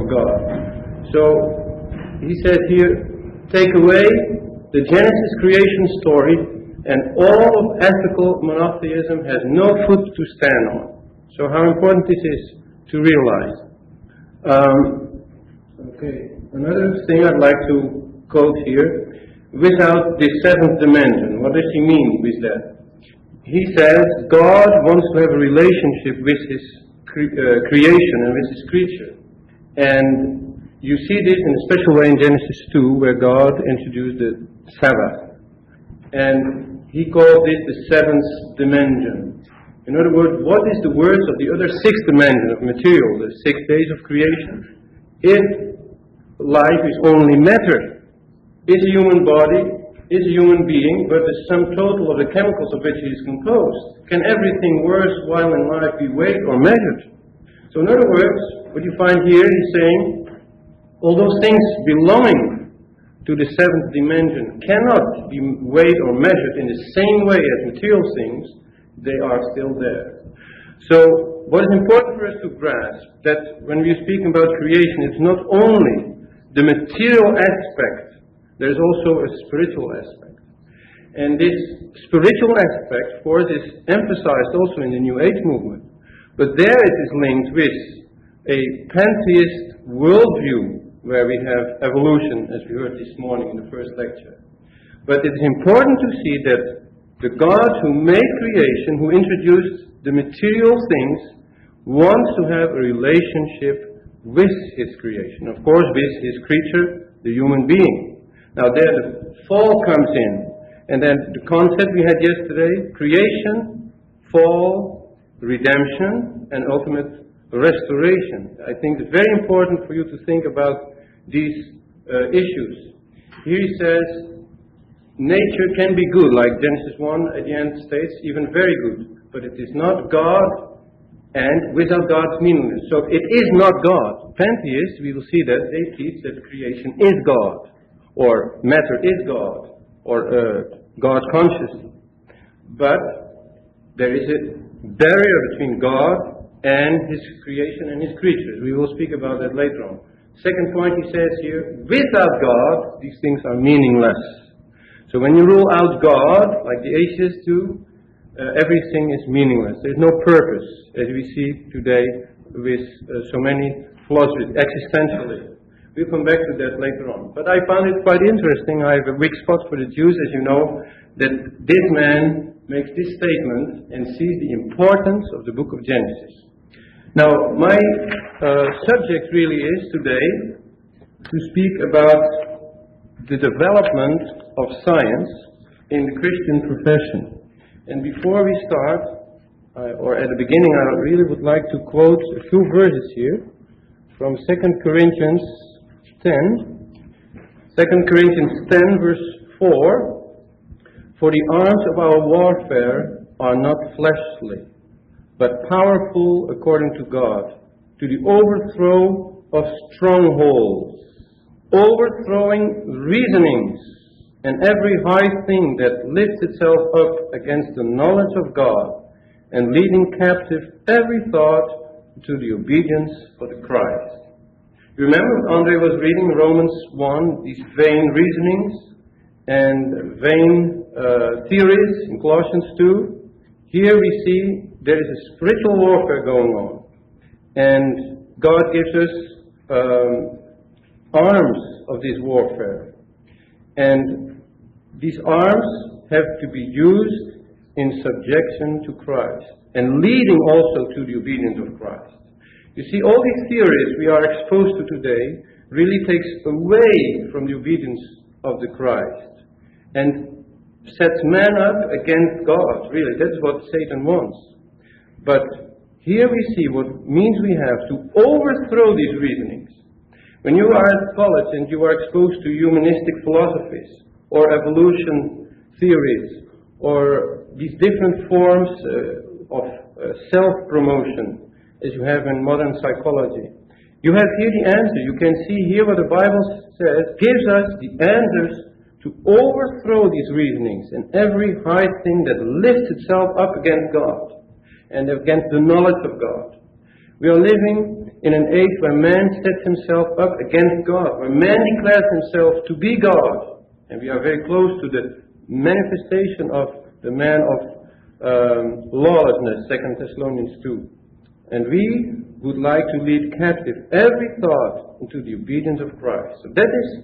of God. So he says here, take away the Genesis creation story and all of ethical monotheism has no foot to stand on. So how important this is to realize. Another thing I'd like to quote here, without the seventh dimension. What does he mean with that? He says God wants to have a relationship with his creation and with his creature. And you see this in a special way in Genesis 2, where God introduced the Sabbath. And he called this the seventh dimension. In other words, what is the words of the other sixth dimension of material, the 6 days of creation? If life is only matter, is a human body, is a human being, but the sum total of the chemicals of which it is composed, can everything worthwhile in life be weighed or measured? So in other words, what you find here, he's saying, all those things belonging to the seventh dimension cannot be weighed or measured in the same way as material things, they are still there. So what is important for us to grasp, that when we speak about creation, it's not only the material aspect, there's also a spiritual aspect. And this spiritual aspect, of course, is emphasized also in the New Age movement. But there it is linked with a pantheist worldview, where we have evolution, as we heard this morning in the first lecture. But it is important to see that the God who made creation, who introduced the material things, wants to have a relationship with his creation. Of course, with his creature, the human being. Now there the fall comes in. And then the concept we had yesterday, creation, fall, redemption, and ultimate restoration. I think it's very important for you to think about these issues. Here he says, nature can be good, like Genesis 1 at the end states, even very good. But it is not God, and without God it's meaningless. So it is not God. Pantheists, we will see that, they teach that creation is God, or matter is God, or God consciously. But there is a barrier between God and his creation and his creatures. We will speak about that later on. Second point he says here, without God, these things are meaningless. So when you rule out God, like the atheists do, everything is meaningless. There's no purpose, as we see today with so many philosophies, existentialism. We'll come back to that later on. But I found it quite interesting. I have a weak spot for the Jews, as you know, that this man makes this statement and sees the importance of the book of Genesis. Now, my subject really is today to speak about the development of science in the Christian profession. And before we start, or at the beginning, I really would like to quote a few verses here from 2 Corinthians 10. 2 Corinthians 10 verse 4. For the arms of our warfare are not fleshly, but powerful according to God, to the overthrow of strongholds, overthrowing reasonings, and every high thing that lifts itself up against the knowledge of God, and leading captive every thought to the obedience of the Christ. You remember Andre was reading Romans 1, these vain reasonings and vain theories in Colossians 2. Here we see there is a spiritual warfare going on. And God gives us arms of this warfare. And these arms have to be used in subjection to Christ, and leading also to the obedience of Christ. You see, all these theories we are exposed to today really takes away from the obedience of the Christ and sets man up against God. Really, that's what Satan wants. But here we see what means we have to overthrow these reasonings. When you are at college and you are exposed to humanistic philosophies or evolution theories or these different forms of self-promotion as you have in modern psychology, you have here the answer. You can see here what the Bible says, gives us the answers to overthrow these reasonings and every high thing that lifts itself up against God and against the knowledge of God. We are living in an age where man sets himself up against God, where man declares himself to be God. And we are very close to the manifestation of the man of lawlessness, 2 Thessalonians 2. And we would like to lead captive every thought into the obedience of Christ. So that is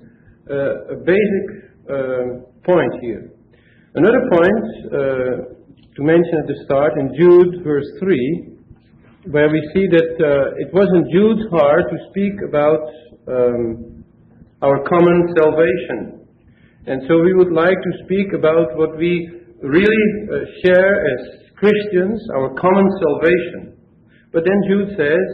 a basic point here. Another point to mention at the start in Jude verse 3, where we see that it wasn't Jude's heart to speak about our common salvation. And so we would like to speak about what we really share as Christians, our common salvation. But then Jude says,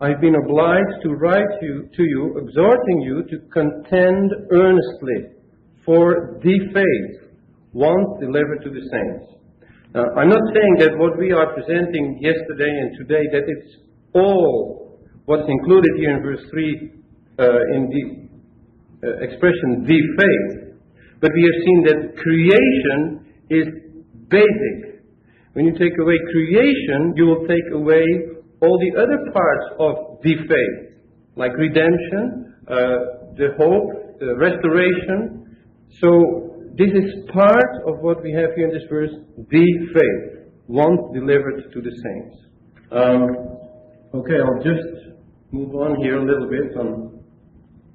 I've been obliged to write to you, exhorting you to contend earnestly for the faith once delivered to the saints. Now, I'm not saying that what we are presenting yesterday and today, that it's all what's included here in verse 3 in the expression, the faith. But we have seen that creation is basic. When you take away creation, you will take away all the other parts of the faith, like redemption, the hope, the restoration. So this is part of what we have here in this verse, the faith, once delivered to the saints. Okay, I'll just move on here a little bit on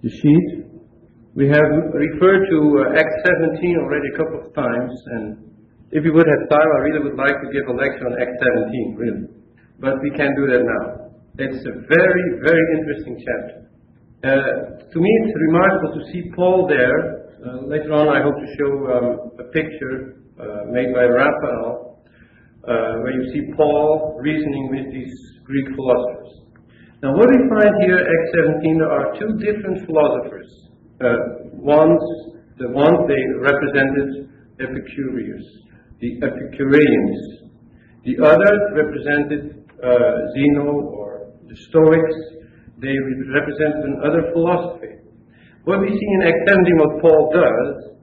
the sheet. We have referred to Acts 17 already a couple of times, and if we would have time, I really would like to give a lecture on Acts 17, really. But we can't do that now. It's a very, very interesting chapter. To me, it's remarkable to see Paul there. Later on, I hope to show a picture made by Raphael, where you see Paul reasoning with these Greek philosophers. Now, what we find here, Acts 17, there are two different philosophers. The ones they represented Epicurus, the Epicureans. The others represented Zeno or the Stoics. They represented another philosophy. What we see in Acts 17, what Paul does,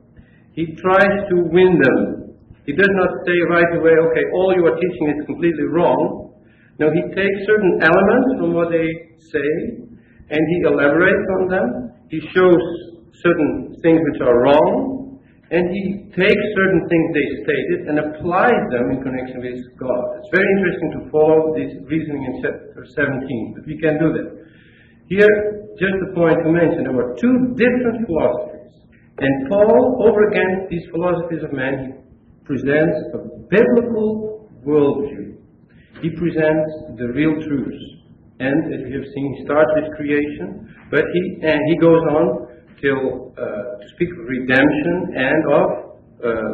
he tries to win them. He does not say right away, okay, all you are teaching is completely wrong. No, he takes certain elements from what they say, and he elaborates on them. He shows certain things which are wrong, and he takes certain things they stated and applies them in connection with God. It's very interesting to follow this reasoning in chapter 17, but we can do that. Here, just a point to mention, there were two different philosophies. And Paul, over against these philosophies of man, he presents a biblical worldview. He presents the real truths. And as we have seen, he starts with creation, but he goes on till to speak of redemption and of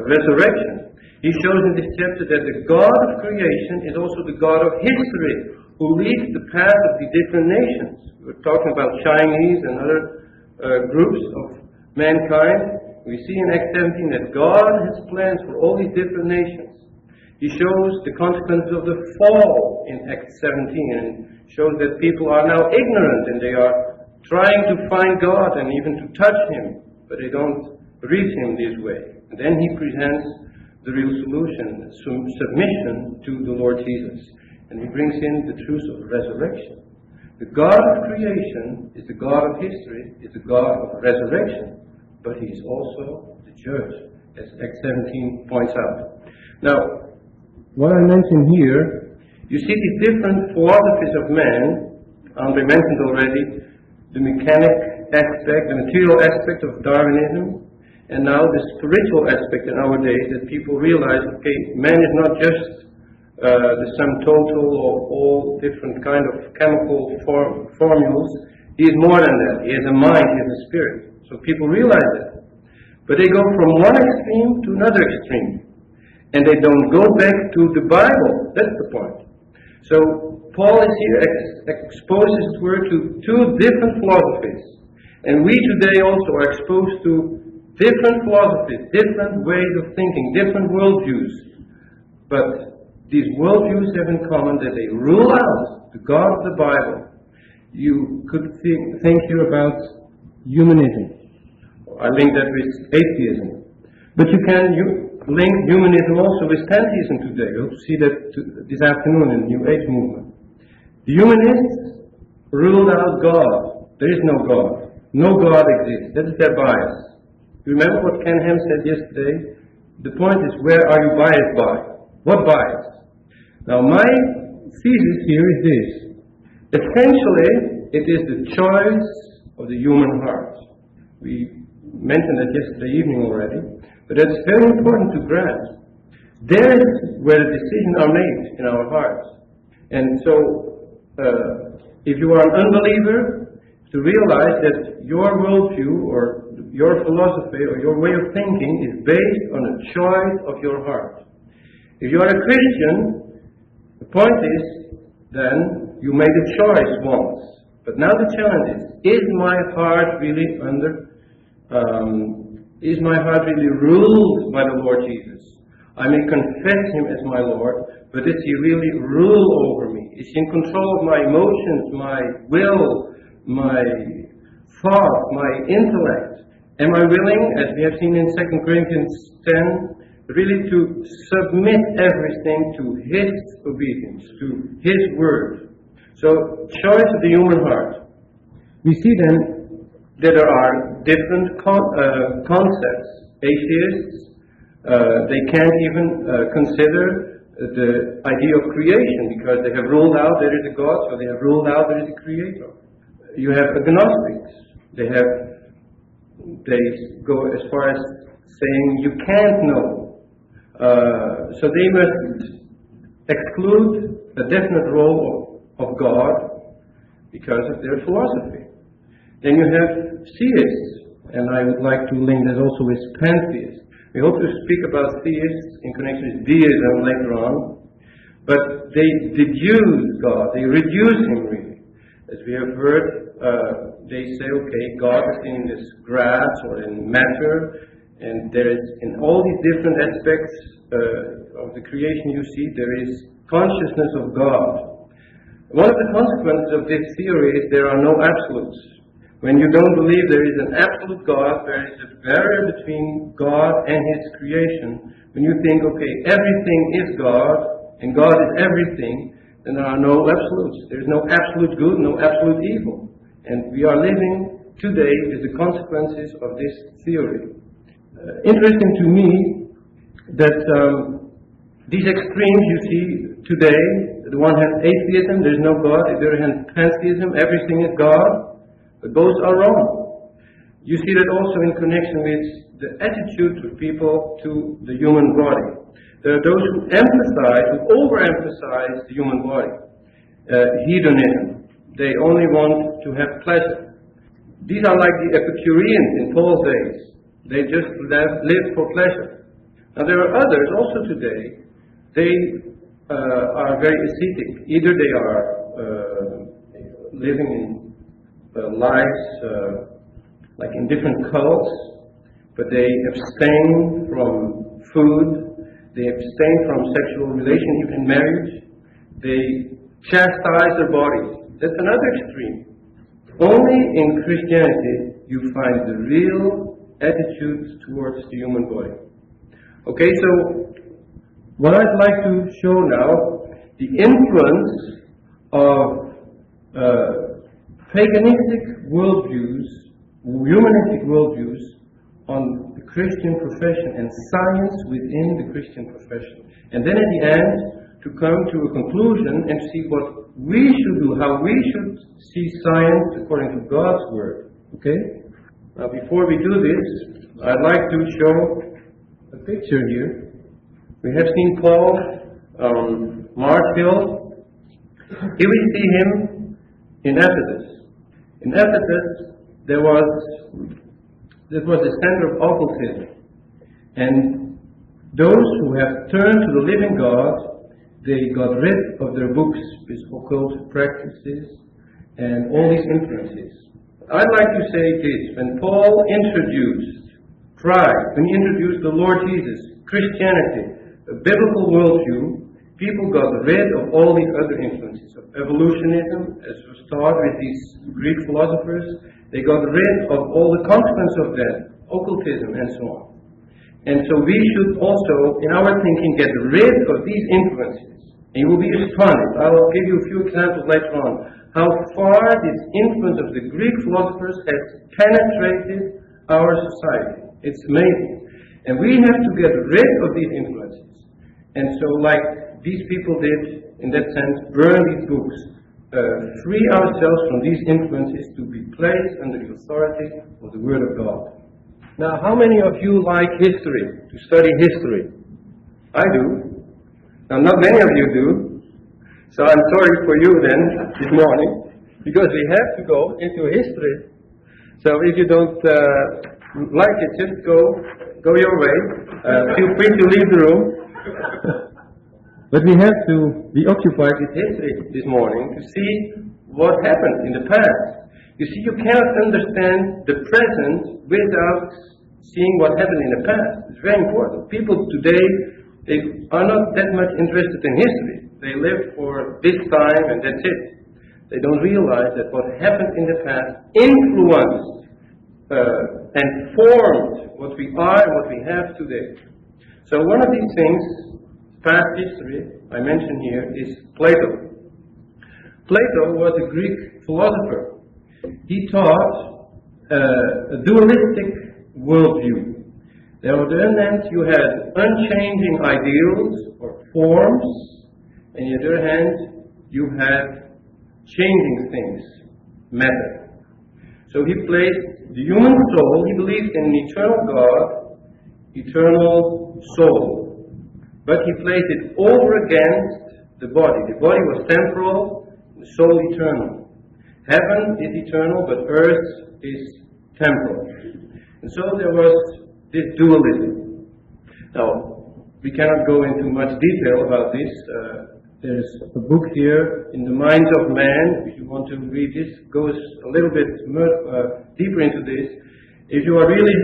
resurrection. He shows in this chapter that the God of creation is also the God of history, who leads the path of the different nations. We're talking about Chinese and other groups of mankind. We see in Acts 17 that God has plans for all these different nations. He shows the consequences of the fall in Acts 17 and shows that people are now ignorant and they are trying to find God and even to touch Him, but they don't reach Him this way. And then he presents the real solution, submission to the Lord Jesus. And he brings in the truth of resurrection. The God of creation is the God of history, is the God of resurrection, but He is also the judge, as Acts 17 points out. Now, what I mentioned here, you see these different philosophies of man. Andre mentioned already the mechanic aspect, the material aspect of Darwinism, and now the spiritual aspect in our days, that people realize, okay, man is not just the sum total of all different kind of chemical formulas. He is more than that. He has a mind, he has a spirit. So people realize that. But they go from one extreme to another extreme. And they don't go back to the Bible. That's the point. So Paul is here exposes his word to two different philosophies. And we today also are exposed to different philosophies, different ways of thinking, different worldviews. But these worldviews have in common that they rule out the God of the Bible. You could think here about humanism. I link that with atheism. But you can link humanism also with pantheism today. We'll see that this afternoon in the New Age movement. The humanists ruled out God. There is no God. No God exists. That is their bias. Remember what Ken Ham said yesterday? The point is, where are you biased by? What bias? Now, my thesis here is this. Essentially, it is the choice of the human heart. We mentioned that yesterday evening already, but that's very important to grasp. There is where the decisions are made in our hearts. And so, if you are an unbeliever, to realize that your worldview or your philosophy or your way of thinking is based on a choice of your heart. If you are a Christian, the point is, then you made a choice once. But now the challenge is my heart really is my heart really ruled by the Lord Jesus? I may confess Him as my Lord, but does He really rule over me? Is He in control of my emotions, my will, my thought, my intellect? Am I willing, as we have seen in 2 Corinthians 10, really to submit everything to His obedience, to His word? So, choice of the human heart. We see then that there are different concepts. Atheists, they can't even consider the idea of creation because they have ruled out there is a God, so they have ruled out there is a creator. You have agnostics. They go as far as saying you can't know. So they must exclude a definite role of God because of their philosophy. Then you have theists, and I would like to link that also with pantheists. We hope to speak about theists in connection with deism later on, but they deduce God, they reduce Him really. As we have heard, they say, okay, God is in this grass or in matter, and there is, in all these different aspects of the creation you see, there is consciousness of God. One of the consequences of this theory is there are no absolutes. When you don't believe there is an absolute God, there is a barrier between God and His creation. When you think, okay, everything is God, and God is everything, then there are no absolutes. There is no absolute good, no absolute evil. And we are living today with the consequences of this theory. Interesting to me that these extremes you see today, the one hand atheism, there is no God, the other hand pantheism, everything is God. But both are wrong. You see that also in connection with the attitude of people to the human body. There are those who overemphasize the human body. Hedonism. They only want to have pleasure. These are like the Epicureans in Paul's days. They just live for pleasure. Now there are others also today. They are very ascetic. Either they are living in lives like in different cults, but they abstain from food, they abstain from sexual relation, even marriage, they chastise their bodies. That's another extreme. Only in Christianity you find the real attitude towards the human body. Okay, so what I'd like to show now, the influence of paganistic worldviews, humanistic worldviews on the Christian profession and science within the Christian profession. And then at the end, to come to a conclusion and see what we should do, how we should see science according to God's Word. Okay? Now before we do this, I'd like to show a picture here. We have seen Paul Marshfield. Here we see him in Ephesus. In Ephesus, there was the center of occultism. And those who have turned to the living God, they got rid of their books with occult practices and all these influences. I'd like to say this. When Paul introduced Christ, when he introduced the Lord Jesus, Christianity, a biblical worldview, people got rid of all these other influences of evolutionism, as was taught with these Greek philosophers. They got rid of all the consequences of that, occultism and so on. And so we should also, in our thinking, get rid of these influences. And you will be astonished. I will give you a few examples later on how far this influence of the Greek philosophers has penetrated our society. It's amazing. And we have to get rid of these influences. And so, like these people did, in that sense, burn these books, free ourselves from these influences to be placed under the authority of the Word of God. Now, how many of you like history, to study history? I do. Now, not many of you do. So I'm sorry for you then, this morning, because we have to go into history. So if you don't like it, just go your way. Feel free to leave the room. But we have to be occupied with history this morning to see what happened in the past. You see, you cannot understand the present without seeing what happened in the past. It's very important. People today, they are not that much interested in history. They live for this time and that's it. They don't realize that what happened in the past influenced and formed what we are and what we have today. So one of these things, past history, I mention here, is Plato. Plato was a Greek philosopher. He taught a dualistic worldview. On the one hand, you had unchanging ideals or forms, and on the other hand, you had changing things, matter. So he placed the human soul, he believed in an eternal God, eternal soul. But he placed it over against the body. The body was temporal, the soul eternal. Heaven is eternal, but earth is temporal. And so there was this dualism. Now, we cannot go into much detail about this. There's a book here, In the Minds of Man. If you want to read this, goes a little bit deeper into this. If you are really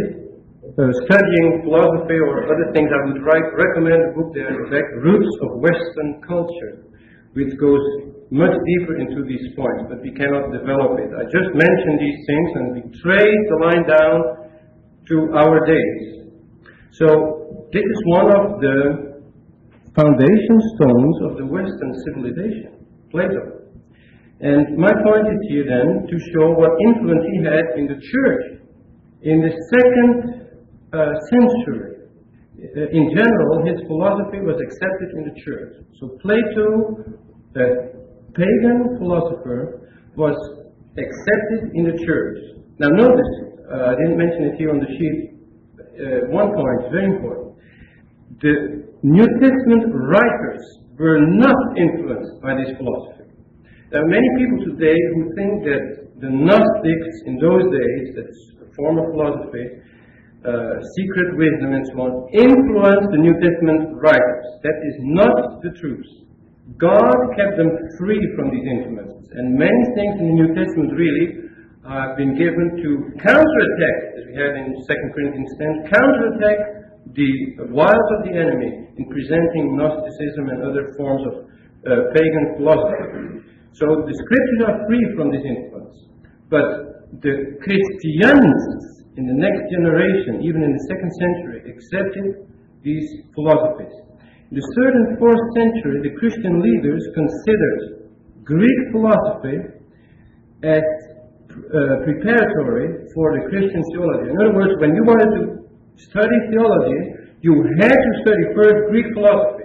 studying philosophy or other things, I would recommend a book there, in fact, Roots of Western Culture, which goes much deeper into these points, but we cannot develop it. I just mentioned these things and we trace the line down to our days. So, this is one of the foundation stones of the Western civilization, Plato. And my point is here then to show what influence he had in the church. In the second century, in general, his philosophy was accepted in the church. So Plato, a pagan philosopher, was accepted in the church. Now notice, I didn't mention it here on the sheet, one point, very important. The New Testament writers were not influenced by this philosophy. There are many people today who think that the Gnostics in those days, that's a form of philosophy, secret wisdom and so on, influenced the New Testament writers. That is not the truth. God kept them free from these influences. And many things in the New Testament really have been given to counterattack, as we have in 2 Corinthians 10, counterattack the wiles of the enemy in presenting Gnosticism and other forms of pagan philosophy. So the scriptures are free from this influence. But the Christians in the next generation, even in the 2nd century, accepted these philosophies. In the 3rd and 4th century, the Christian leaders considered Greek philosophy as preparatory for the Christian theology. In other words, when you wanted to study theology, you had to study first Greek philosophy.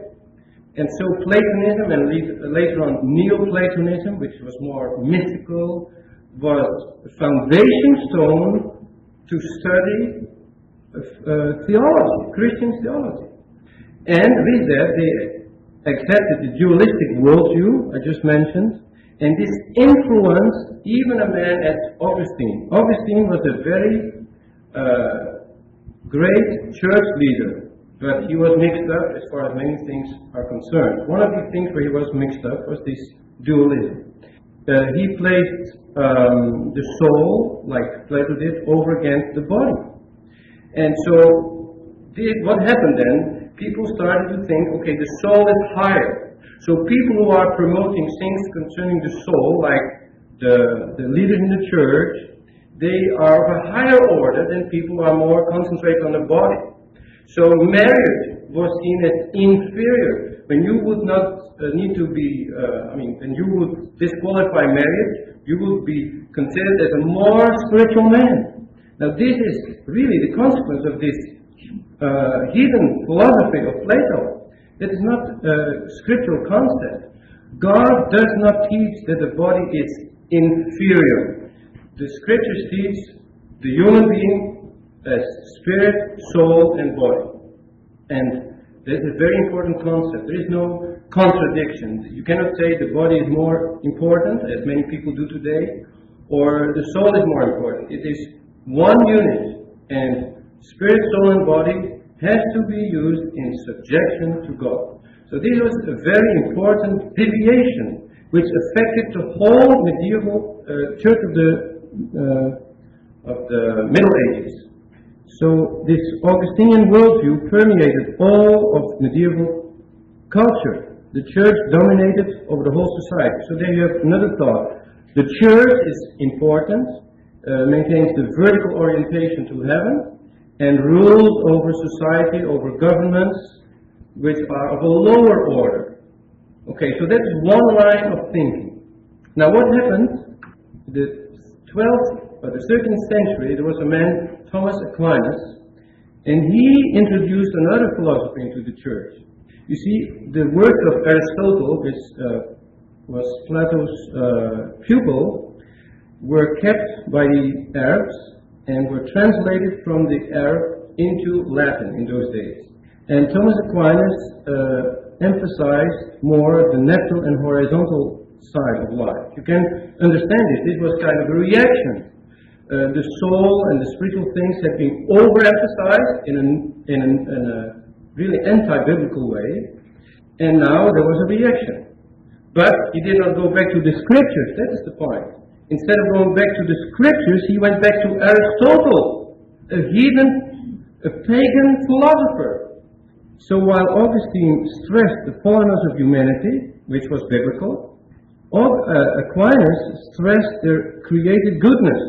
And so Platonism and later on Neoplatonism, which was more mystical, was a foundation stone to study theology, Christian theology. And with that, they accepted the dualistic worldview I just mentioned, and this influenced even a man as Augustine. Augustine was a very great church leader, but he was mixed up as far as many things are concerned. One of the things where he was mixed up was this dualism. He placed the soul, like Plato did, over against the body. And so, what happened then? People started to think, okay, the soul is higher. So people who are promoting things concerning the soul, like the leaders in the church, they are of a higher order than people who are more concentrated on the body. So marriage was seen as inferior when you would not need to be, when you would disqualify marriage, you would be considered as a more spiritual man. Now this is really the consequence of this heathen philosophy of Plato. It is not a scriptural concept. God does not teach that the body is inferior. The scriptures teach the human being as spirit, soul, and body. And that's a very important concept. There is no contradiction. You cannot say the body is more important, as many people do today, or the soul is more important. It is one unit, and spirit, soul, and body has to be used in subjection to God. So this was a very important deviation which affected the whole medieval church of the Middle Ages. So this Augustinian worldview permeated all of medieval culture. The church dominated over the whole society. So there you have another thought. The church is important, maintains the vertical orientation to heaven, and rules over society, over governments, which are of a lower order. Okay, so that's one line of thinking. Now what happened? The 13th century, there was a man, Thomas Aquinas, and he introduced another philosophy into the church. You see, the works of Aristotle, which was Plato's pupil, were kept by the Arabs and were translated from the Arab into Latin in those days. And Thomas Aquinas emphasized more the natural and horizontal side of life. You can understand it. This was kind of a reaction. The soul and the spiritual things had been overemphasized in a really anti-biblical way, and now there was a reaction. But he did not go back to the scriptures. That is the point. Instead of going back to the scriptures, he went back to Aristotle, a heathen, a pagan philosopher. So while Augustine stressed the fallenness of humanity, which was biblical, Aquinas stressed their created goodness,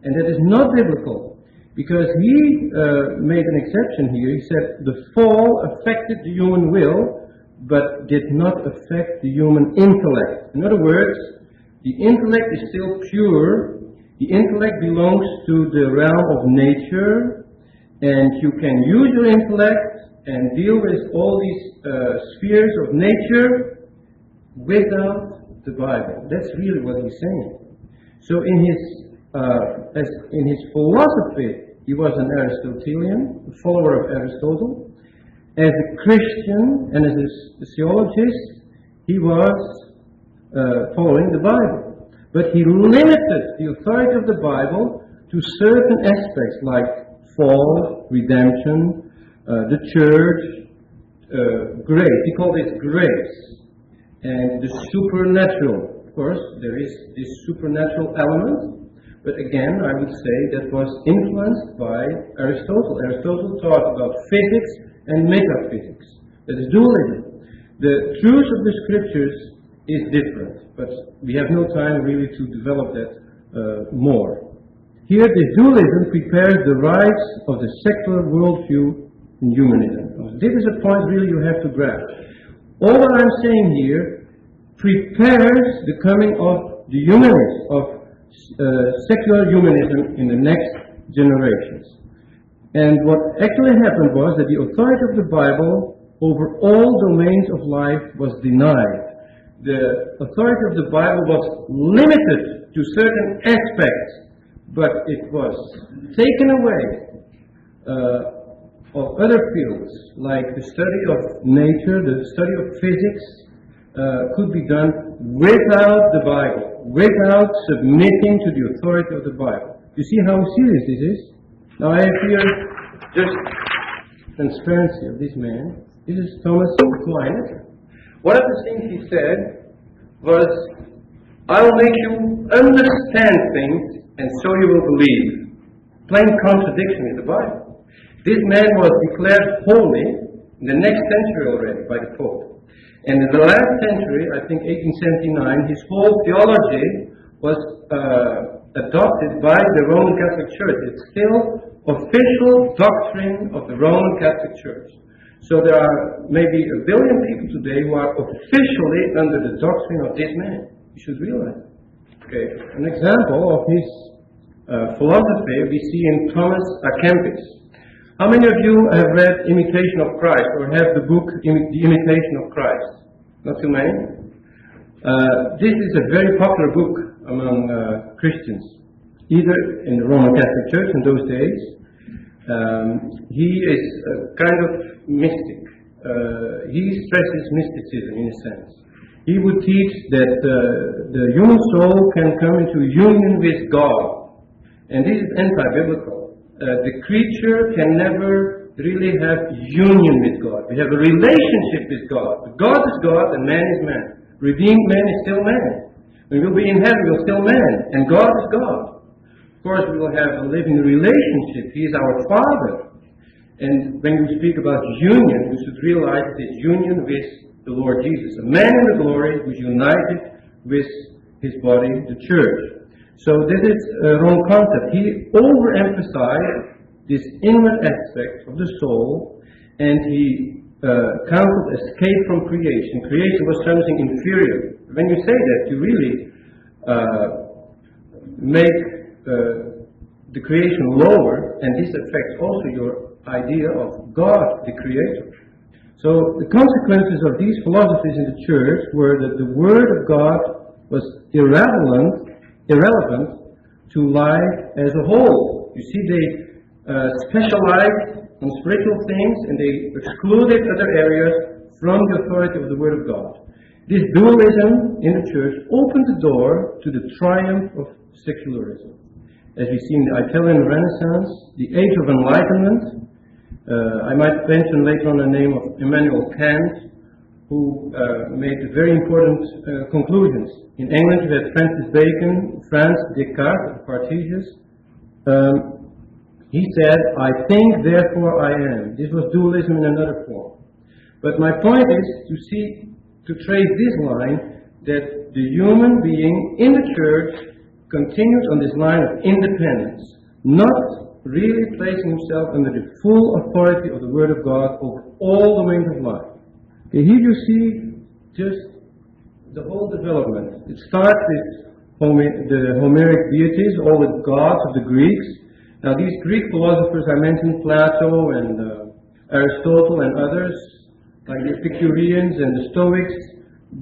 and that is not biblical, because he made an exception here. He said the fall affected the human will, but did not affect the human intellect. In other words, the intellect is still pure. The intellect belongs to the realm of nature, and you can use your intellect and deal with all these spheres of nature without the Bible. That's really what he's saying. So in his philosophy, he was an Aristotelian, a follower of Aristotle. As a Christian and as a theologist, he was following the Bible. But he limited the authority of the Bible to certain aspects like fall, redemption, the church, grace. He called it grace. And the supernatural. Of course, there is this supernatural element. But again, I would say that was influenced by Aristotle. Aristotle taught about physics and metaphysics. That is dualism. The truth of the scriptures is different. But we have no time really to develop that more. Here, this dualism prepares the rise of the secular worldview in humanism. This is a point really you have to grasp. All that I'm saying here prepares the coming of the humanists, of secular humanism in the next generations. And what actually happened was that the authority of the Bible over all domains of life was denied. The authority of the Bible was limited to certain aspects, but it was taken away of other fields, like the study of nature, the study of physics, could be done without the Bible, without submitting to the authority of the Bible. You see how serious this is? Now I have here just transparency of this man. This is Thomas Aquinas. One of the things he said was, "I'll make you understand things, and so you will believe." Plain contradiction in the Bible. This man was declared holy in the next century already by the Pope. And in the last century, I think 1879, his whole theology was adopted by the Roman Catholic Church. It's still official doctrine of the Roman Catholic Church. So there are maybe 1 billion people today who are officially under the doctrine of this man. You should realize. Okay, an example of his philosophy we see in Thomas à Kempis. How many of you have read Imitation of Christ or have the book The Imitation of Christ? Not too many? This is a very popular book among Christians, either in the Roman Catholic Church in those days. He is a kind of mystic. He stresses mysticism in a sense. He would teach that the human soul can come into union with God. And this is anti-biblical. The creature can never really have union with God. We have a relationship with God. But God is God and man is man. Redeemed man is still man. When we'll be in heaven, we're still man. And God is God. Of course, we will have a living relationship. He is our Father. And when we speak about union, we should realize this union with the Lord Jesus. A man in the glory who is united with his body, the church. So this is a wrong concept. He overemphasized this inward aspect of the soul, and he counted escape from creation. Creation was something inferior. When you say that, you really make the creation lower, and this affects also your idea of God, the Creator. So the consequences of these philosophies in the church were that the Word of God was irrelevant to life as a whole. You see, they specialized on spiritual things and they excluded other areas from the authority of the Word of God. This dualism in the church opened the door to the triumph of secularism. As we see in the Italian Renaissance, the Age of Enlightenment. I might mention later on the name of Immanuel Kant, who made very important conclusions. In England we had Francis Bacon, France Descartes, Cartesius. He said, "I think, therefore I am." This was dualism in another form. But my point is to trace this line, that the human being in the church continues on this line of independence, not really placing himself under the full authority of the Word of God over all domains of life. Okay, here you see just the whole development. It starts with the Homeric deities, all the gods of the Greeks. Now these Greek philosophers I mentioned, Plato and Aristotle and others, like the Epicureans and the Stoics,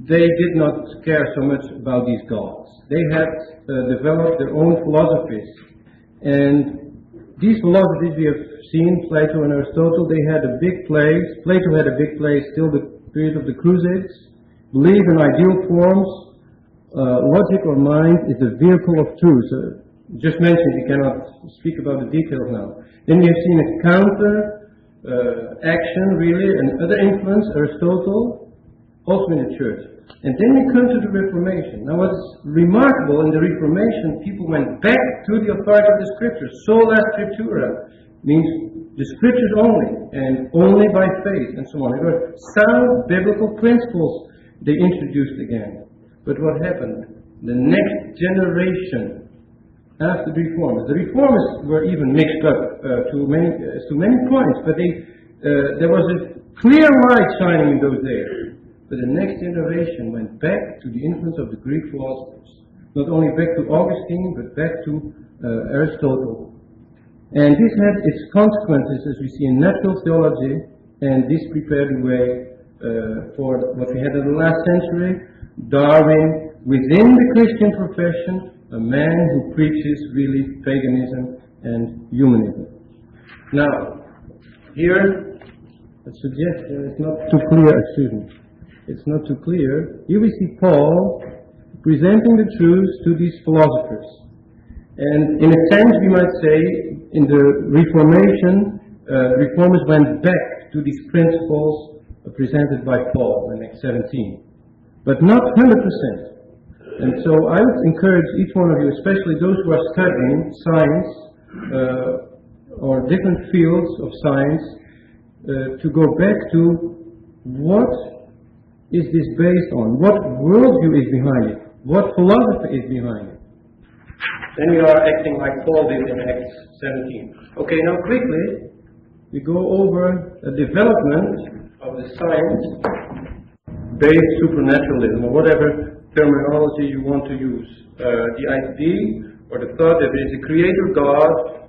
they did not care so much about these gods. They had developed their own philosophies. And these philosophies we have seen, Plato and Aristotle, they had a big place. Plato had a big place till the period of the Crusades. Believe in ideal forms. Logic or mind is the vehicle of truth. Just mentioned, we cannot speak about the details now. Then we have seen a counter action, really, and other influence, Aristotle, also in the church. And then we come to the Reformation. Now what's remarkable, in the Reformation, people went back to the authority of the Scriptures. Sola Scriptura means the Scriptures only, and only by faith, and so on. It were sound biblical principles they introduced again. But what happened? The next generation after the Reformers were even mixed up to many points, but there was a clear light shining in those days. But the next generation went back to the influence of the Greek philosophers. Not only back to Augustine, but back to Aristotle. And this had its consequences, as we see in natural theology, and this prepared the way for what we had in the last century. Darwin, within the Christian profession, a man who preaches really paganism and humanism. Now, here, I suggest it's not too clear, It's not too clear. Here we see Paul presenting the truth to these philosophers. And in a sense, we might say, in the Reformation, Reformers went back to these principles presented by Paul in Acts 17. But not 100%. And so I would encourage each one of you, especially those who are studying science or different fields of science, to go back to what is this based on? What worldview is behind it? What philosophy is behind it? Then we are acting like Paul did in Acts 17. Okay, now quickly, we go over a development of the science-based supernaturalism, or whatever terminology you want to use. The idea or the thought that there is a creator God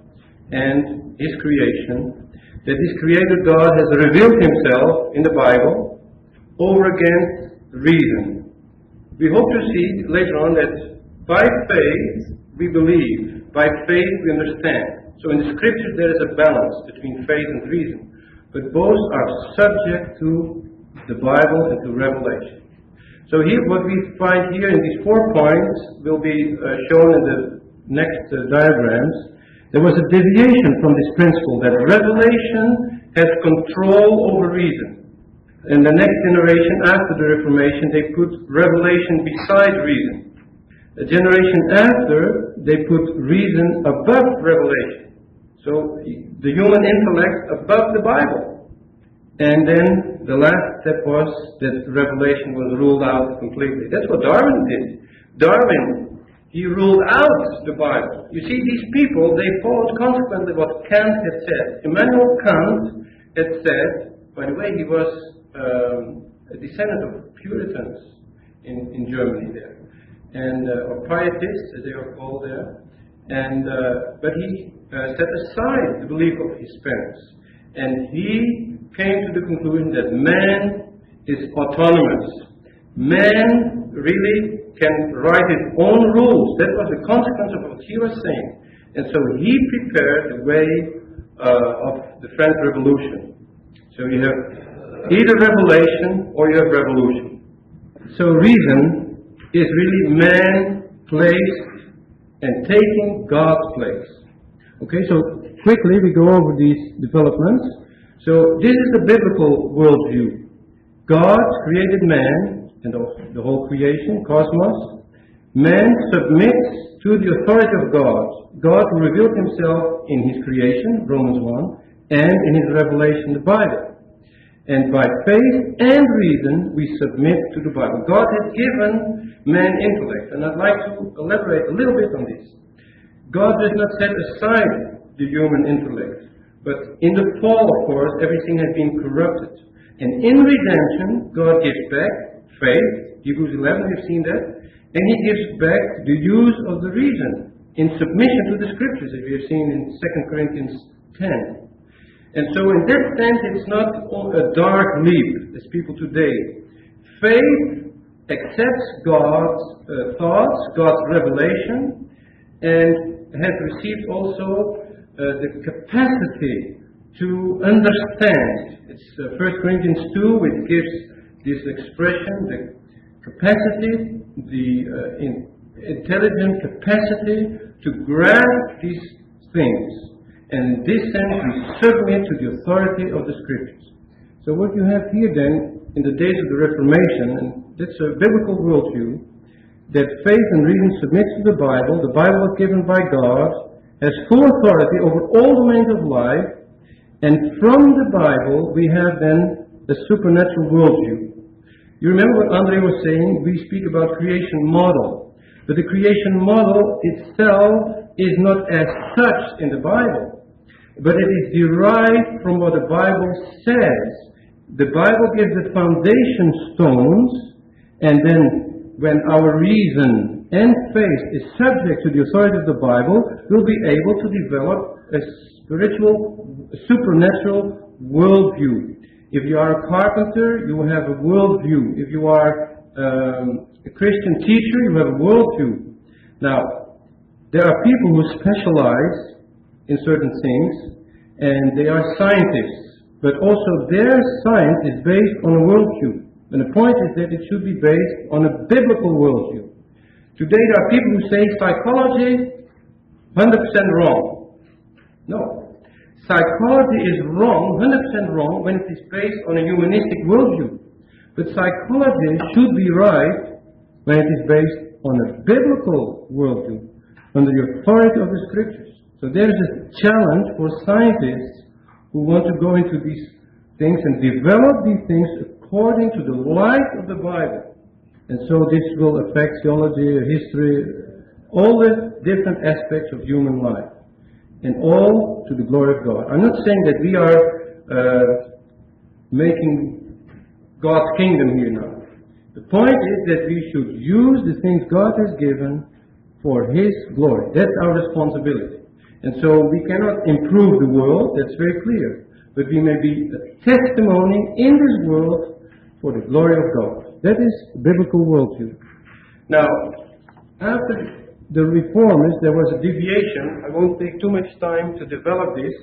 and His creation, that this creator God has revealed Himself in the Bible over against reason. We hope to see later on that by faith we believe, by faith we understand. So in the Scriptures there is a balance between faith and reason, but both are subject to the Bible and to revelation. So here, what we find here in these 4 points will be shown in the next diagrams. There was a deviation from this principle that revelation has control over reason. In the next generation after the Reformation, they put revelation beside reason. The generation after, they put reason above revelation. So the human intellect above the Bible. And then the last step was that revelation was ruled out completely. That's what Darwin did. Darwin, he ruled out the Bible. You see, these people, they followed consequently what Kant had said. Immanuel Kant had said, by the way, he was a descendant of Puritans in Germany there, and or Pietists, as they are called there. And but he set aside the belief of his parents, and he came to the conclusion that man is autonomous. Man really can write his own rules. That was the consequence of what he was saying. And so he prepared the way of the French Revolution. So you have either revelation or you have revolution. So reason is really man placed and taking God's place. Okay, so quickly we go over these developments. So this is the biblical worldview. God created man and the whole creation, cosmos. Man submits to the authority of God. God revealed Himself in His creation, Romans 1, and in His revelation, the Bible. And by faith and reason, we submit to the Bible. God has given man intellect, and I'd like to elaborate a little bit on this. God does not set aside the human intellect. But in the fall, of course, everything has been corrupted. And in redemption, God gives back faith. Hebrews 11, we've seen that. And He gives back the use of the reason in submission to the Scriptures, as we have seen in 2 Corinthians 10. And so in that sense, it's not a dark leap, as people today. Faith accepts God's thoughts, God's revelation, and has received also the capacity to understand. It's 1 Corinthians 2 which gives this expression, the capacity, the intelligent capacity to grasp these things. And in this sense we submit to the authority of the Scriptures. So what you have here then, in the days of the Reformation, and that's a biblical worldview, that faith and reason submits to the Bible was given by God, has full authority over all domains of life, and from the Bible we have then the supernatural worldview. You remember what Andre was saying? We speak about creation model, but the creation model itself is not as such in the Bible, but it is derived from what the Bible says. The Bible gives the foundation stones, and then when our reason and faith is subject to the authority of the Bible, we'll be able to develop a spiritual, supernatural worldview. If you are a carpenter, you have a worldview. If you are a Christian teacher, you have a worldview. Now, there are people who specialize in certain things, and they are scientists, but also their science is based on a worldview. And the point is that it should be based on a biblical worldview. Today there are people who say psychology 100% wrong. No. Psychology is wrong, 100% wrong, when it is based on a humanistic worldview. But psychology should be right when it is based on a biblical worldview, under the authority of the Scriptures. So there is a challenge for scientists who want to go into these things and develop these things according to the light of the Bible. And so this will affect theology, history, all the different aspects of human life. And all to the glory of God. I'm not saying that we are making God's kingdom here now. The point is that we should use the things God has given for His glory. That's our responsibility. And so we cannot improve the world, that's very clear. But we may be a testimony in this world for the glory of God. That is biblical worldview. Now, after the Reformers, there was a deviation. I won't take too much time to develop this.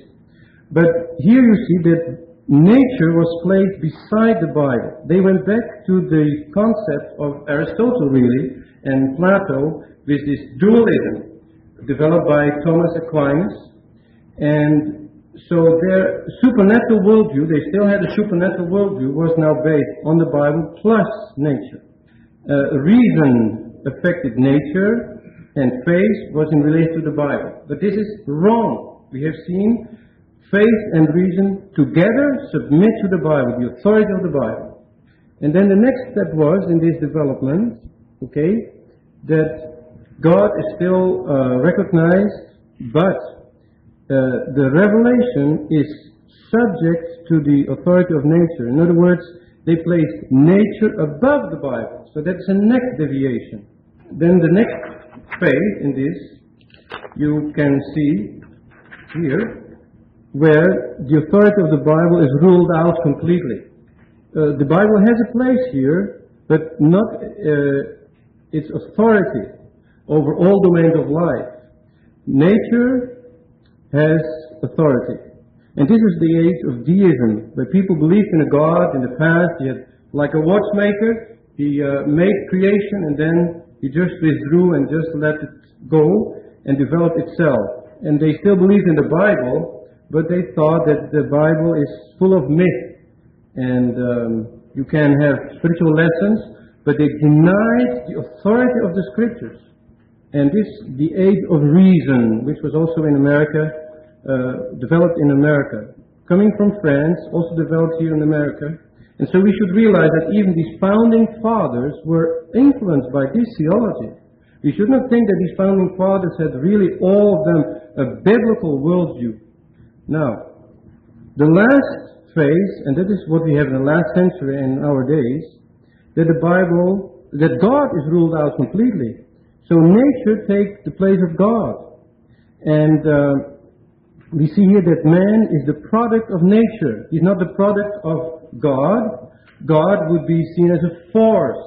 But here you see that nature was placed beside the Bible. They went back to the concept of Aristotle, really, and Plato, with this dualism developed by Thomas Aquinas. And so their supernatural worldview, they still had a supernatural worldview, was now based on the Bible plus nature. Reason affected nature, and faith was in relation to the Bible. But this is wrong. We have seen faith and reason together submit to the Bible, the authority of the Bible. And then the next step was in this development, that God is still recognized, but the revelation is subject to the authority of nature. In other words, they placed nature above the Bible. So that's a next deviation. Then the next phase in this, you can see here, where the authority of the Bible is ruled out completely. The Bible has a place here, but not its authority over all domains of life. Nature has authority. And this is the age of deism, where people believed in a God in the past. He had, like a watchmaker, he made creation and then he just withdrew and just let it go and develop itself. And they still believed in the Bible, but they thought that the Bible is full of myth. And you can have spiritual lessons, but they denied the authority of the Scriptures. And this, the age of reason, which was also in America, developed in America. Coming from France, also developed here in America. And so we should realize that even these founding fathers were influenced by this theology. We should not think that these founding fathers had really all of them a biblical worldview. Now, the last phase, and that is what we have in the last century and in our days, that the Bible, that God is ruled out completely. So nature takes the place of God. And we see here that man is the product of nature. He's not the product of God. God would be seen as a force.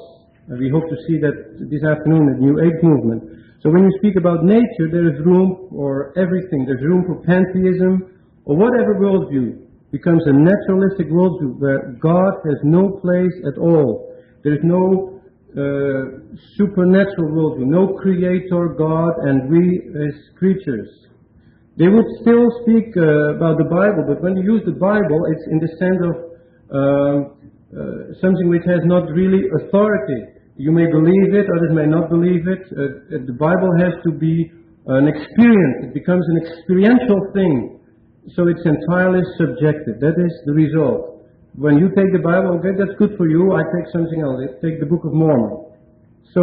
And we hope to see that this afternoon at New Age movement. So when you speak about nature, there is room for everything. There's room for pantheism, or whatever worldview becomes a naturalistic worldview where God has no place at all. There is no supernatural worldview, no creator God and we as creatures. They would still speak about the Bible, but when you use the Bible, it's in the sense of something which has not really authority. You may believe it, others may not believe it. The Bible has to be an experience. It becomes an experiential thing. So it's entirely subjective. That is the result. When you take the Bible, okay, that's good for you. I take something else. I take the Book of Mormon. So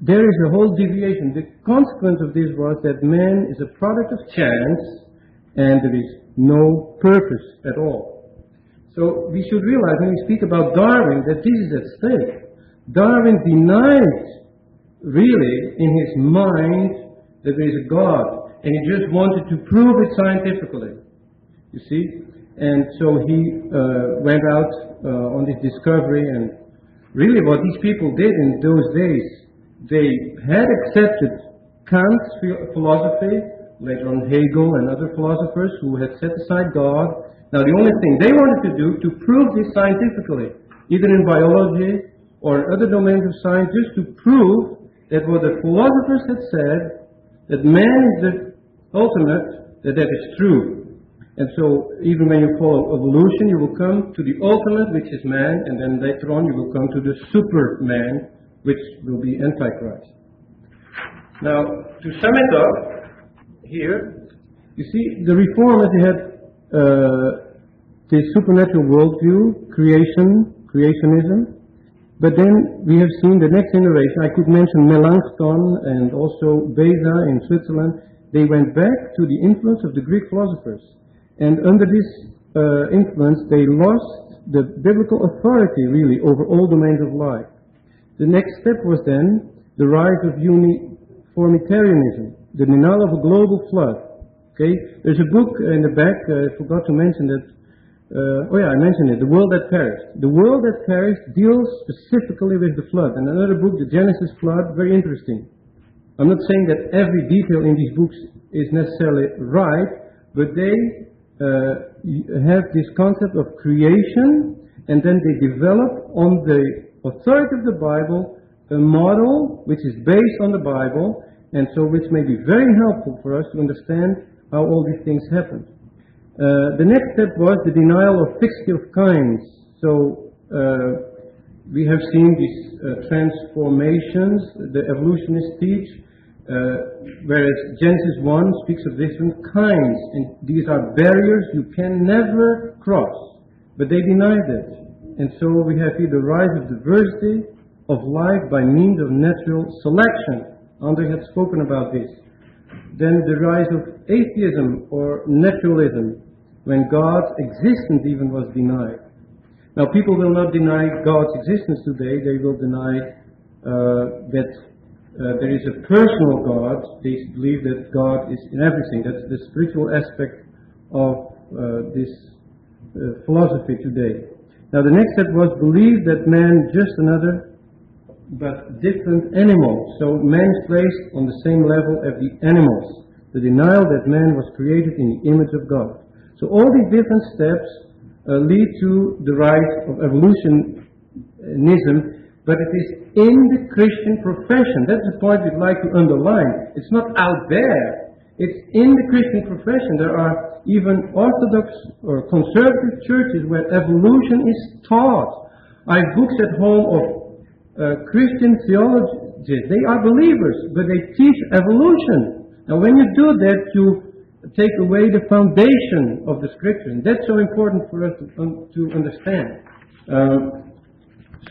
there is a whole deviation. The consequence of this was that man is a product of chance and there is no purpose at all. So we should realize when we speak about Darwin that this is at stake. Darwin denied really in his mind that there is a God, and he just wanted to prove it scientifically. You see? And so he went out on this discovery, and really what these people did in those days, they had accepted Kant's philosophy, later on Hegel and other philosophers who had set aside God. Now the only thing they wanted to do to prove this scientifically, either in biology or in other domains of science, just to prove that what the philosophers had said, that man is the ultimate, that is true. And so even when you follow evolution, you will come to the ultimate, which is man, and then later on you will come to the superman, which will be Antichrist. Now, to sum it up, here, you see, the Reformers, they had the supernatural worldview, creationism, but then we have seen the next generation. I could mention Melanchthon and also Beza in Switzerland. They went back to the influence of the Greek philosophers. And under this influence, they lost the biblical authority really over all domains of life. The next step was then the rise of uniformitarianism, the denial of a global flood. Okay, there's a book in the back, I forgot to mention that, I mentioned it, The World That Perished. The World That Perished deals specifically with the flood. And another book, The Genesis Flood, very interesting. I'm not saying that every detail in these books is necessarily right, but they have this concept of creation, and then they develop on the authority of the Bible a model which is based on the Bible, and so which may be very helpful for us to understand how all these things happened. The next step was the denial of fixity of kinds. So we have seen these transformations the evolutionists teach, whereas Genesis 1 speaks of different kinds, and these are barriers you can never cross. But they denied it. And so we have here the rise of diversity of life by means of natural selection. Andre had spoken about this. Then the rise of atheism or naturalism, when God's existence even was denied. Now people will not deny God's existence today, they will deny that there is a personal God. They believe that God is in everything. That's the spiritual aspect of this philosophy today. Now the next step was believe that man just another but different animal. So man is placed on the same level as the animals. The denial that man was created in the image of God. So all these different steps lead to the rise of evolutionism, but it is in the Christian profession. That's the point we'd like to underline. It's not out there. It's in the Christian profession. There are even Orthodox or conservative churches where evolution is taught. I have books at home of Christian theologians. They are believers, but they teach evolution. Now when you do that, you take away the foundation of the Scripture. And that's so important for us to understand.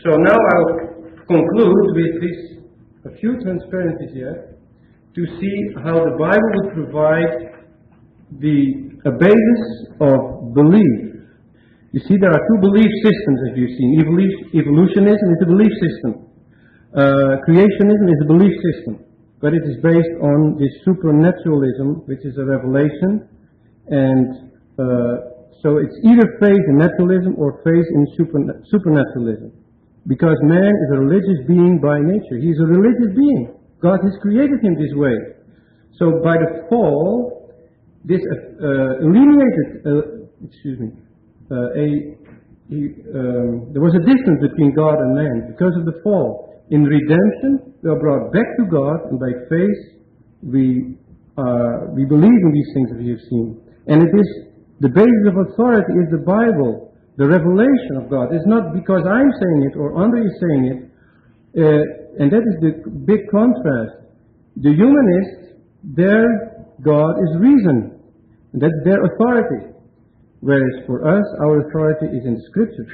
So now I'll conclude with a few transparencies here to see how the Bible would provide a basis of belief. You see, there are two belief systems, as you've seen. Evolutionism is a belief system. Creationism is a belief system. But it is based on this supernaturalism, which is a revelation. And so it's either faith in naturalism or faith in supernaturalism. Because man is a religious being by nature. He's a religious being. God has created him this way. So by the fall, this there was a distance between God and man because of the fall. In redemption, we are brought back to God, and by faith, we believe in these things that we have seen. And it is the basis of authority is the Bible, the revelation of God. It's not because I'm saying it or Andre is saying it, and that is the big contrast. The humanists, their God is reason, and that's their authority. Whereas for us, our authority is in the Scriptures.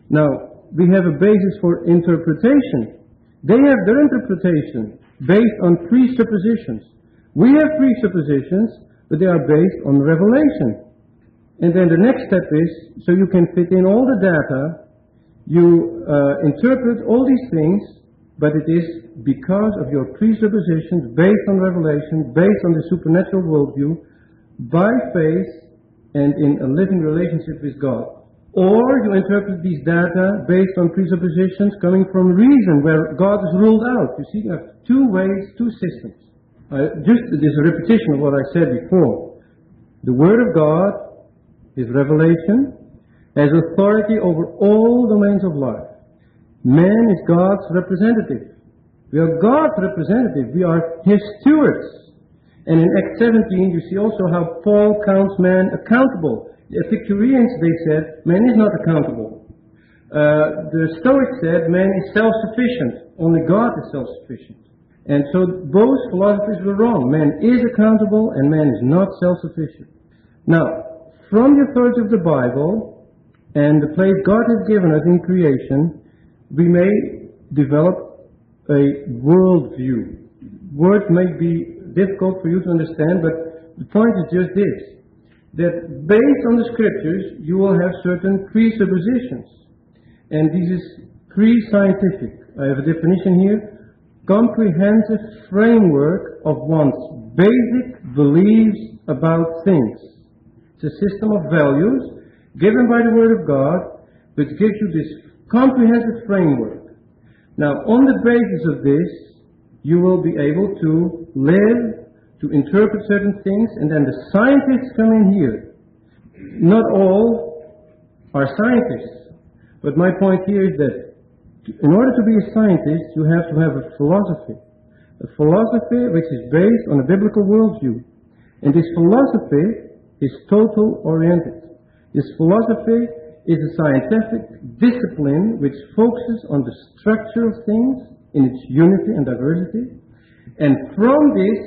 Now, we have a basis for interpretation. They have their interpretation based on presuppositions. We have presuppositions, but they are based on revelation. And then the next step is, so you can fit in all the data, you interpret all these things, but it is because of your presuppositions based on revelation, based on the supernatural worldview, by faith, and in a living relationship with God. Or you interpret these data based on presuppositions coming from reason, where God is ruled out. You see, you have two ways, two systems. Just this repetition of what I said before. The Word of God, His revelation, has authority over all domains of life. Man is God's representative. We are God's representative. We are His stewards. And in Acts 17, you see also how Paul counts man accountable. The Epicureans, they said, man is not accountable. The Stoics said, man is self-sufficient. Only God is self-sufficient. And so both philosophers were wrong. Man is accountable and man is not self-sufficient. Now, from the authority of the Bible and the place God has given us in creation, we may develop a worldview. Words may be difficult for you to understand, but the point is just this. that based on the scriptures you will have certain presuppositions. And this is pre-scientific. I have a definition here. Comprehensive framework of one's basic beliefs about things. It's a system of values given by the Word of God, which gives you this comprehensive framework. Now, on the basis of this, you will be able to live, to interpret certain things, and then the scientists come in here. Not all are scientists, but my point here is that in order to be a scientist, you have to have a philosophy which is based on a biblical worldview. And this philosophy is total-oriented. This philosophy is a scientific discipline which focuses on the structure of things in its unity and diversity. And from this,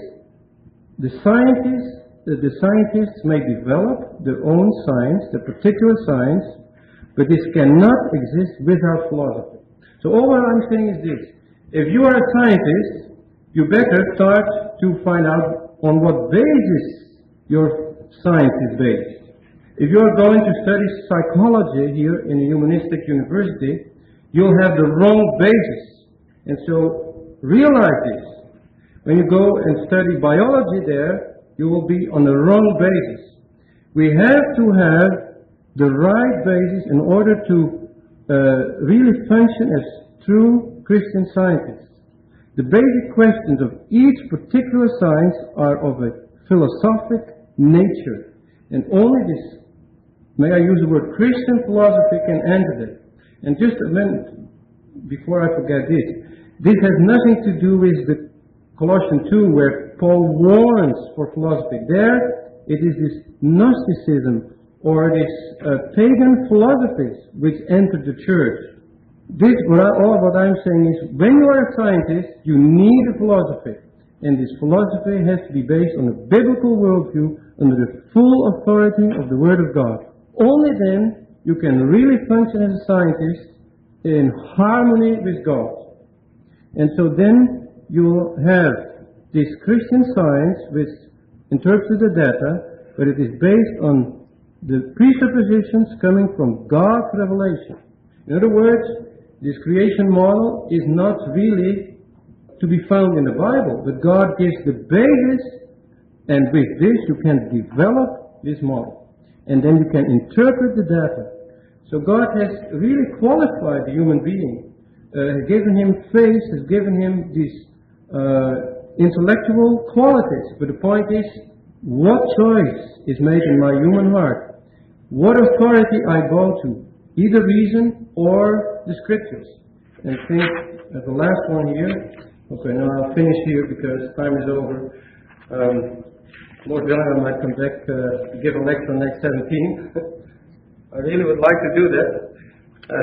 the scientists may develop their own science, their particular science, but this cannot exist without philosophy. So all what I'm saying is this: if you are a scientist, you better start to find out on what basis your science is based. If you are going to study psychology here in a humanistic university, you'll have the wrong basis. And so realize this. When you go and study biology there, you will be on the wrong basis. We have to have the right basis in order to really function as true Christian scientists. The basic questions of each particular science are of a philosophic nature. And only this, may I use the word Christian philosophy, can answer that. And just a minute, before I forget this has nothing to do with the Colossians 2 where Paul warns for philosophy. There, it is this Gnosticism or this pagan philosophies which entered the church. All what I'm saying is, when you are a scientist, you need a philosophy. And this philosophy has to be based on a biblical worldview under the full authority of the Word of God. Only then you can really function as a scientist in harmony with God. And so then you will have this Christian science which interprets the data, but it is based on the presuppositions coming from God's revelation. In other words, this creation model is not really to be found in the Bible, but God gives the basis, and with this you can develop this model. And then you can interpret the data. So God has really qualified the human being, has given him faith, has given him these intellectual qualities. But the point is, what choice is made in my human heart? What authority I go to? Either reason or the scriptures. And I think the last one here. Okay, now I'll finish here because time is over. Lord willing, I might come back to give a lecture on next 17. I really would like to do that.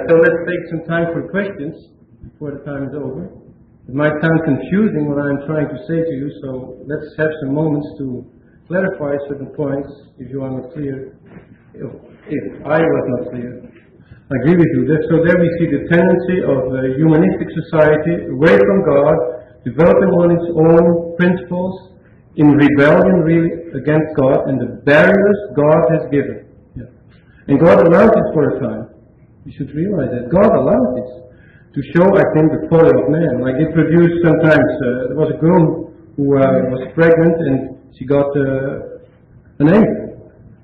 So let's take some time for questions before the time is over. It might sound confusing what I'm trying to say to you, so let's have some moments to clarify certain points if you are not clear. If I was not clear. I agree with you. So there we see the tendency of a humanistic society away from God, developing on its own principles, in rebellion really against God and the barriers God has given. Yeah. And God allows this for a time. You should realize that. God allows this to show, I think, the folly of man. Like it produced sometimes, there was a girl who was pregnant and she got an egg.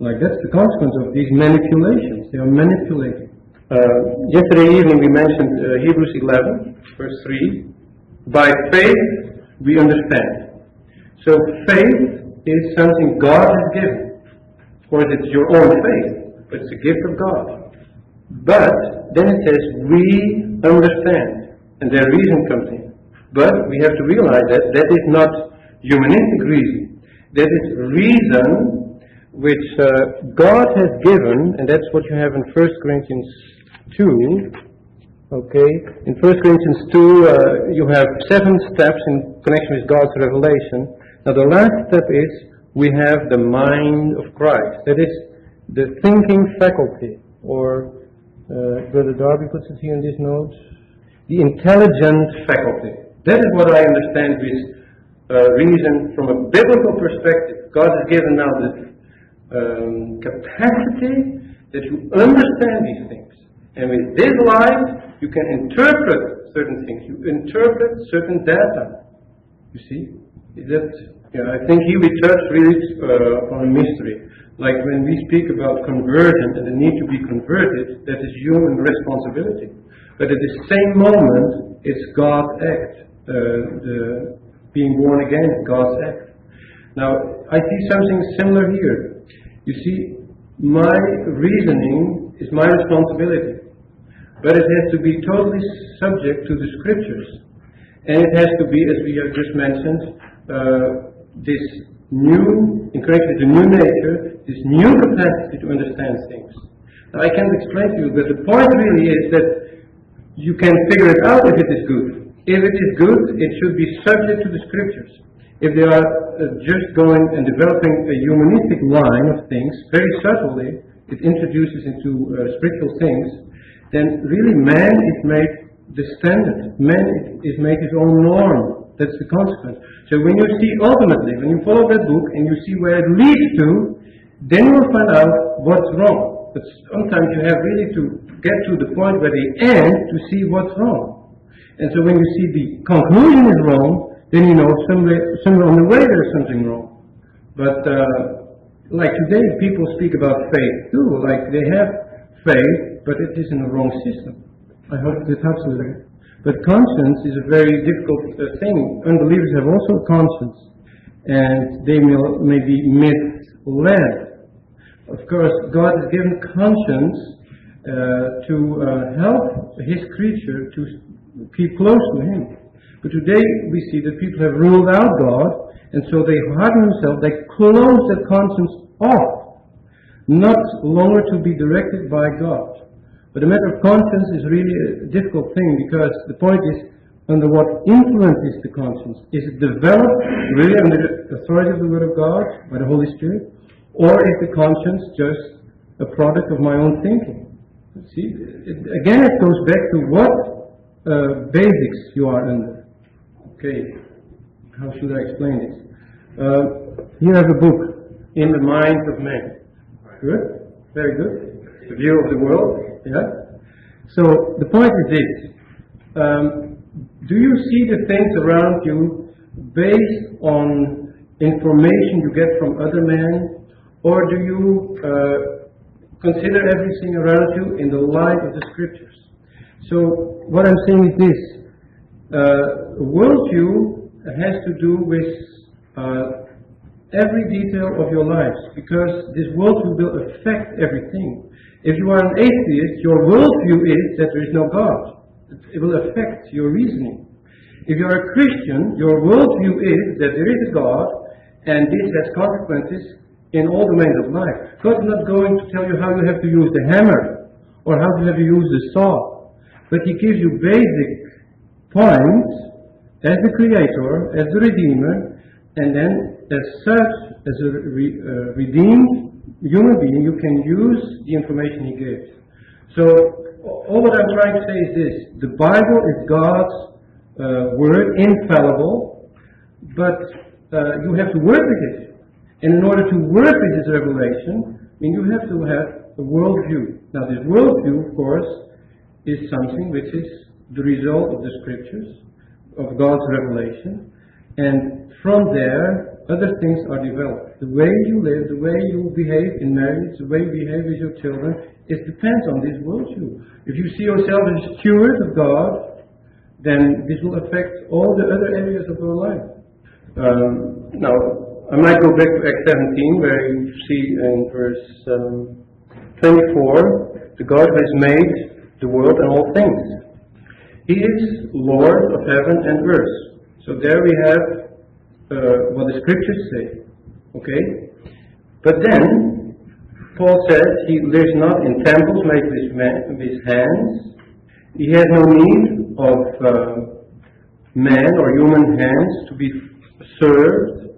Like that's the consequence of these manipulations. They are manipulating. Yesterday evening we mentioned Hebrews 11, verse 3. By faith we understand. So faith is something God has given. Of course it's your own faith, but it's a gift of God. But then it says we understand, and their reason comes in. But we have to realize that that is not humanistic reason. That is reason which God has given, and that's what you have in 1 Corinthians 2. Okay, in 1 Corinthians 2 you have 7 steps in connection with God's revelation. Now the last step is we have the mind of Christ. That is the thinking faculty, or Brother Darby puts it here in these notes, the intelligent faculty. That is what I understand with reason from a biblical perspective. God has given now the capacity that you understand these things. And with this light, you can interpret certain things. You interpret certain data. You see? I think here we touch really on a mystery. Like when we speak about conversion and the need to be converted, that is human responsibility. But at the same moment, it's God's act. The being born again is God's act. Now, I see something similar here. You see, my reasoning is my responsibility. But it has to be totally subject to the Scriptures. And it has to be, as we have just mentioned, this new, in connection with the new nature, this new capacity to understand things. Now, I can't explain to you, but the point really is that you can figure it out if it is good. If it is good, it should be subject to the Scriptures. If they are just going and developing a humanistic line of things, very subtly, it introduces into spiritual things, then really man is made the standard. Man is made his own norm. That's the consequence. So when you see ultimately, when you follow that book and you see where it leads to, then you will find out what's wrong. But sometimes you have really to get to the point where they end to see what's wrong. And so when you see the conclusion is wrong, then you know somewhere on the way there's something wrong. But like today, people speak about faith too. Like they have faith, but it is in the wrong system. I hope that helps with it. But conscience is a very difficult thing. Unbelievers have also a conscience, and they may be misled. Of course, God has given conscience to help His creature to keep close to Him. But today we see that people have ruled out God, and so they harden themselves, they close their conscience off, not longer to be directed by God. But the matter of conscience is really a difficult thing, because the point is, under what influence is the conscience? Is it developed really under the authority of the Word of God, by the Holy Spirit? Or is the conscience just a product of my own thinking? See, again it goes back to what basics you are under. Okay, how should I explain this? Here I have a book, In the Mind of Man. Good? Very good. The view of the world. Yeah? So the point is this. Do you see the things around you based on information you get from other men, or do you consider everything around you in the light of the Scriptures? So what I'm saying is this. Worldview has to do with every detail of your lives, because this worldview will affect everything. If you are an atheist, your worldview is that there is no God. It will affect your reasoning. If you are a Christian, your worldview is that there is a God, and this has consequences in all domains of life. God is not going to tell you how you have to use the hammer, or how you have to use the saw, but He gives you basic points as the Creator, as the Redeemer, and then as such, as a redeemed human being, you can use the information He gives. So, all what I'm trying to say is this. The Bible is God's Word, infallible, but you have to work with it. And in order to work with this revelation, you have to have a worldview. Now, this worldview, of course, is something which is the result of the Scriptures, of God's revelation, and from there, other things are developed. The way you live, the way you behave in marriage, the way you behave with your children, it depends on this worldview. If you see yourself as a steward of God, then this will affect all the other areas of your life. Now, I might go back to Acts 17, where you see in verse 24, the God who has made the world and all things. He is Lord of heaven and earth. So there we have what the Scriptures say. Okay? But then, Paul says he lives not in temples made with hands. He has no need of man or human hands to be served.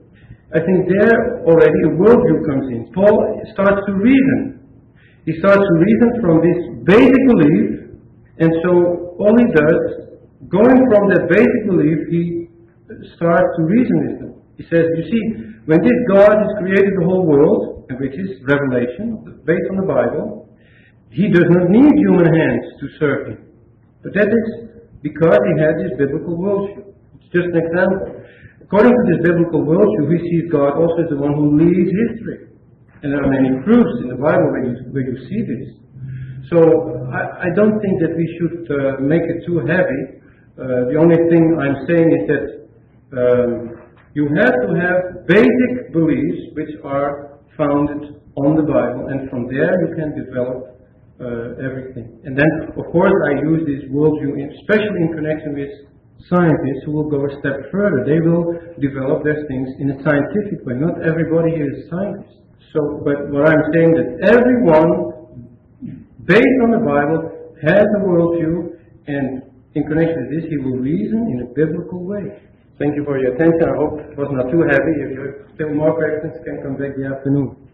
I think there already a worldview comes in. Paul starts to reason. He starts to reason from this basic belief, and so all he does, going from that basic belief, he starts to reason with them. He says, you see, when this God has created the whole world, and which is revelation, based on the Bible, he does not need human hands to serve him. But that is because he had this biblical worldview. It's just an example. According to this biblical worldview, we see God also as the one who leads history. And there are many proofs in the Bible where you see this. So I don't think that we should make it too heavy. The only thing I'm saying is that you have to have basic beliefs which are founded on the Bible, and from there you can develop everything. And then, of course, I use this worldview, especially in connection with scientists who will go a step further. They will develop their things in a scientific way. Not everybody here is a scientist. But what I'm saying that everyone, based on the Bible, has a worldview, and in connection with this, he will reason in a biblical way. Thank you for your attention. I hope it was not too heavy. If you have still more questions, can come back in the afternoon.